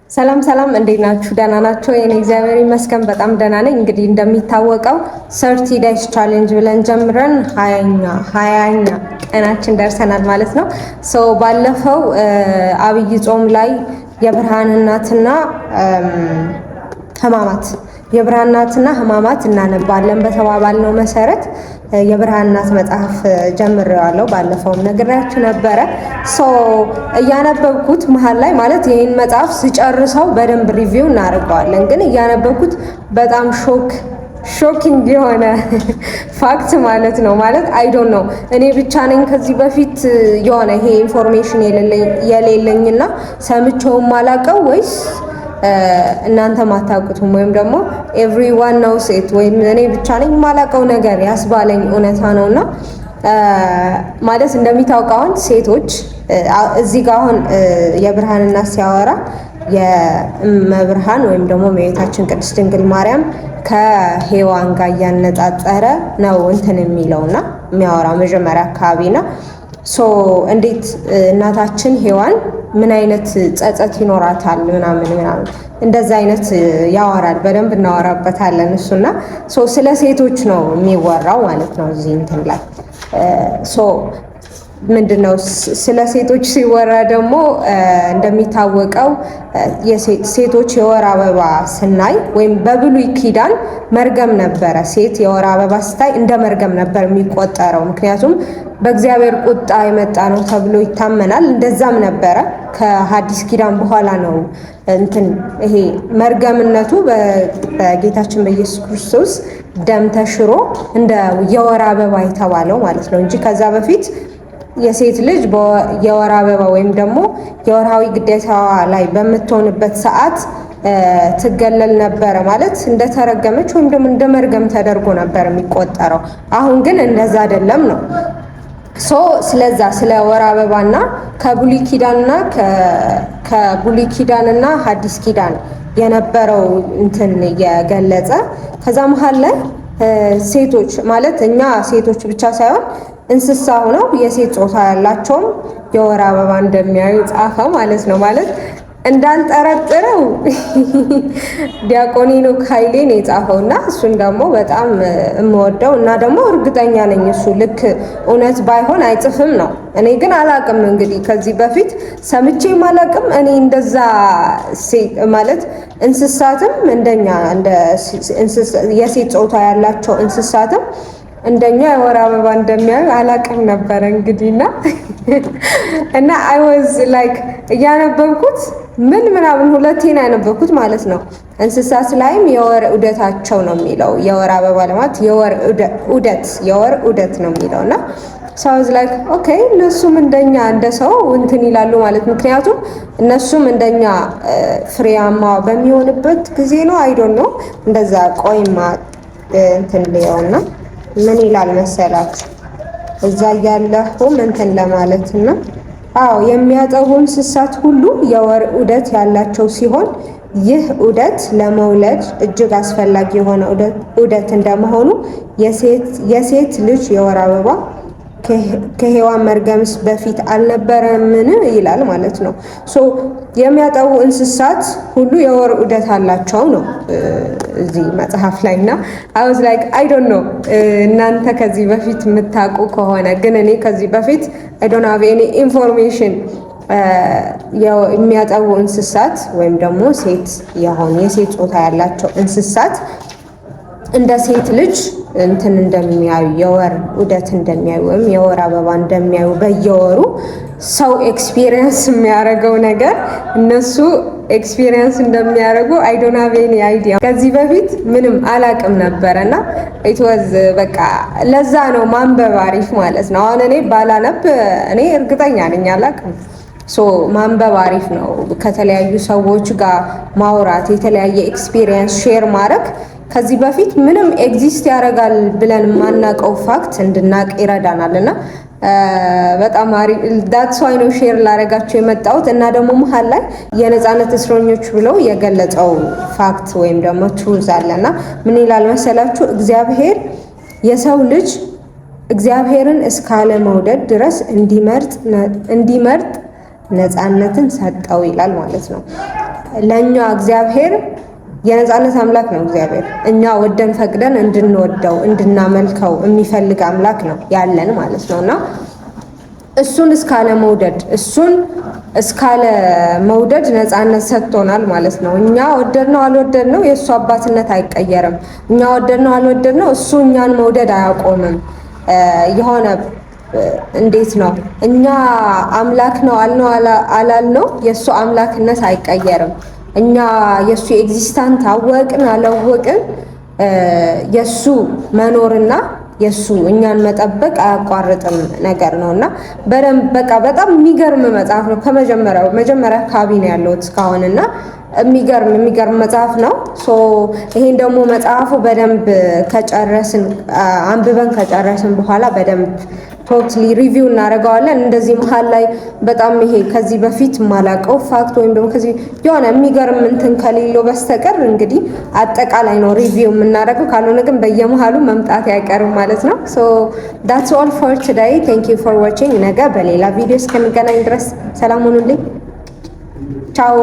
ሰላም ሰላም፣ እንዴት ናችሁ? ደህና ናችሁ? የኔ እግዚአብሔር ይመስገን በጣም ደህና ነኝ። እንግዲህ እንደሚታወቀው 30 ዳይስ ቻሌንጅ ብለን ጀምረን 20ኛ ቀናችን ደርሰናል ማለት ነው። ባለፈው አብይ ጾም ላይ የብርሃን እናትና ሕማማት እናነባለን በተባባልነው መሰረት የብርሃን እናት መጽሐፍ ጀምሬዋለሁ። ባለፈውም ነግራችሁ ነበረ። እያነበብኩት መሀል ላይ ማለት ይህን መጽሐፍ ስጨርሰው በደንብ ሪቪው እናደርገዋለን። ግን እያነበብኩት በጣም ሾኪንግ የሆነ ፋክት ማለት ነው። ማለት አይ ዶንት ኖ እኔ ብቻ ነኝ ከዚህ በፊት የሆነ ይሄ ኢንፎርሜሽን የሌለኝና ሰምቼውም ማላቀው ወይስ እናንተ ማታውቁትም ወይም ደግሞ ኤቭሪዋን ነው ሴት ወይም እኔ ብቻ ነኝ ማላቀው ነገር ያስባለኝ እውነታ ነውና ማለት እንደሚታወቀው ሴቶች እዚህ ጋር አሁን የብርሃን እናት ሲያወራ የመብርሃን ወይም ደግሞ እመቤታችን ቅድስት ድንግል ማርያም ከሔዋን ጋር እያነጻጸረ ነው እንትን የሚለውና የሚያወራው መጀመሪያ አካባቢና እንዴት እናታችን ሔዋን ምን አይነት ጸጸት ይኖራታል ምናምን እንደዛ አይነት ያወራል። በደንብ እናወራበታለን እሱና ስለ ሴቶች ነው የሚወራው ማለት ነው እዚህ እንትን ላይ ምንድነው ስለ ሴቶች ሲወራ ደግሞ እንደሚታወቀው ሴቶች የወር አበባ ስናይ ወይም በብሉይ ኪዳን መርገም ነበረ። ሴት የወር አበባ ስታይ እንደ መርገም ነበር የሚቆጠረው። ምክንያቱም በእግዚአብሔር ቁጣ የመጣ ነው ተብሎ ይታመናል። እንደዛም ነበረ። ከሐዲስ ኪዳን በኋላ ነው እንትን ይሄ መርገምነቱ በጌታችን በኢየሱስ ክርስቶስ ደም ተሽሮ እንደ የወር አበባ የተባለው ማለት ነው እንጂ ከዛ በፊት የሴት ልጅ የወር አበባ ወይም ደግሞ የወርሃዊ ግዴታዋ ላይ በምትሆንበት ሰዓት ትገለል ነበረ ማለት እንደተረገመች ወይም ደግሞ እንደ መርገም ተደርጎ ነበር የሚቆጠረው። አሁን ግን እንደዛ አይደለም ነው። ስለዛ ስለ ወር አበባና ከብሉይ ኪዳንና ሐዲስ ኪዳን የነበረው እንትን የገለጸ ከዛ መሀል ላይ ሴቶች ማለት እኛ ሴቶች ብቻ ሳይሆን እንስሳ ሆነው የሴት ጾታ ያላቸውም የወር አበባ እንደሚያዩ ጻፈ ማለት ነው። ማለት እንዳንጠረጥረው ዲያቆን ሄኖክ ኃይሌን የጻፈውና እሱን ደግሞ በጣም የምወደው እና ደግሞ እርግጠኛ ነኝ እሱ ልክ እውነት ባይሆን አይጽፍም ነው። እኔ ግን አላቅም እንግዲህ ከዚህ በፊት ሰምቼም አላቅም። እኔ እንደዛ ማለት እንስሳትም እንደኛ እንደ የሴት ጾታ ያላቸው እንስሳትም እንደኛ የወር አበባ እንደሚያዩ አላቅም ነበር እንግዲህና እና አይ ዋዝ ላይክ እያነበብኩት ምናምን ሁለቴን ያነበብኩት ማለት ነው። እንስሳት ላይም የወር ዑደታቸው ነው የሚለው የወር አበባ ለማለት የወር ዑደት ነው የሚለውና ሳውዝ ላይክ ኦኬ እነሱም እንደኛ እንደ ሰው እንትን ይላሉ ማለት ምክንያቱም እነሱም እንደኛ ፍሬያማ በሚሆንበት ጊዜ ነው። አይ ዶንት ኖ እንደዛ ቆይማ እንትን ሊያውና ምን ይላል መሰላችሁ እዛ ያለሁም እንትን ለማለትና የሚያጠቡ እንስሳት ሁሉ የወር ዑደት ያላቸው ሲሆን ይህ ዑደት ለመውለድ እጅግ አስፈላጊ የሆነ ዑደት እንደመሆኑ የሴት ልጅ የወር አበባ ከሔዋን መርገምስ በፊት አልነበረምን ይላል ማለት ነው። የሚያጠቡ እንስሳት ሁሉ የወር ዑደት አላቸው ነው እዚህ መጽሐፍ ላይና I was like I don't know እናንተ ከዚህ በፊት የምታውቁ ከሆነ ግን እኔ ከዚህ በፊት I don't have any information የሚያጠቡ እንስሳት ወይም ደግሞ የሴት ጾታ ያላቸው እንስሳት እንደ ሴት ልጅ እንትን እንደሚያዩ የወር ዑደት እንደሚያዩ ወይም የወር አበባ እንደሚያዩ በየወሩ ሰው ኤክስፒሪየንስ የሚያደርገው ነገር እነሱ ኤክስፒሪየንስ እንደሚያደርጉ አይ ዶንት ሃቭ ኤኒ አይዲያ። ከዚህ በፊት ምንም አላቅም ነበርና ኢት ዋዝ በቃ ለዛ ነው ማንበብ አሪፍ ማለት ነው። አሁን እኔ ባላነብ እኔ እርግጠኛ ነኝ አላቅም። ማንበብ አሪፍ ነው። ከተለያዩ ሰዎች ጋር ማውራት የተለያየ ኤክስፒሪየንስ ሼር ማድረግ ከዚህ በፊት ምንም ኤግዚስት ያደርጋል ብለን ማናቀው ፋክት እንድናቅ ይረዳናልና በጣም አሪፍ ዳትስ ዋይ ነው ሼር ላደርጋችሁ የመጣሁት። እና ደግሞ መሀል ላይ የነፃነት እስረኞች ብለው የገለጸው ፋክት ወይም ደግሞ ትሩዝ አለና ምን ይላል መሰላችሁ? የሰው ልጅ እግዚአብሔርን እስካለ መውደድ ድረስ እንዲመርጥ ነፃነትን ሰጠው ይላል ማለት ነው። ለኛ እግዚአብሔር የነፃነት አምላክ ነው። እግዚአብሔር እኛ ወደን ፈቅደን እንድንወደው እንድናመልከው የሚፈልግ አምላክ ነው ያለን ማለት ነውና እሱን እስካለ መውደድ እሱን እስካለ መውደድ ነፃነት ሰጥቶናል ማለት ነው። እኛ ወደድነው አልወደድነው የእሱ አባትነት አይቀየርም። እኛ ወደድነው አልወደድነው እሱ እኛን መውደድ አያቆምም። የሆነ እንዴት ነው እኛ አምላክ ነው አልነው አላልነው የእሱ አምላክነት አይቀየርም። እኛ የእሱ ኤግዚስታንት አወቅን አላወቅን የእሱ መኖርና የሱ እኛን መጠበቅ አያቋርጥም ነገር ነውና በደንብ በቃ በጣም የሚገርም መጽሐፍ ነው። መጀመሪያ አካባቢ ነው ያለሁት እስካሁንና የሚገርም መጽሐፍ ነው። ይሄን ደግሞ መጽሐፉ በደንብ ከጨረስን አንብበን ከጨረስን በኋላ በደንብ ቶታሊ ሪቪው እናደርገዋለን። እንደዚህ መሀል ላይ በጣም ይሄ ከዚህ በፊት ማላቀው ፋክት ወይም ደግሞ ከዚህ የሆነ የሚገርም እንትን ከሌለው በስተቀር እንግዲህ አጠቃላይ ነው ሪቪው የምናደርገው። ካልሆነ ግን በየመሃሉ መምጣት አይቀርም ማለት ነው። that's all for today. thank you for watching. ነገ በሌላ ቪዲዮ እስከምንገናኝ ድረስ ሰላም ሁኑልኝ። ቻው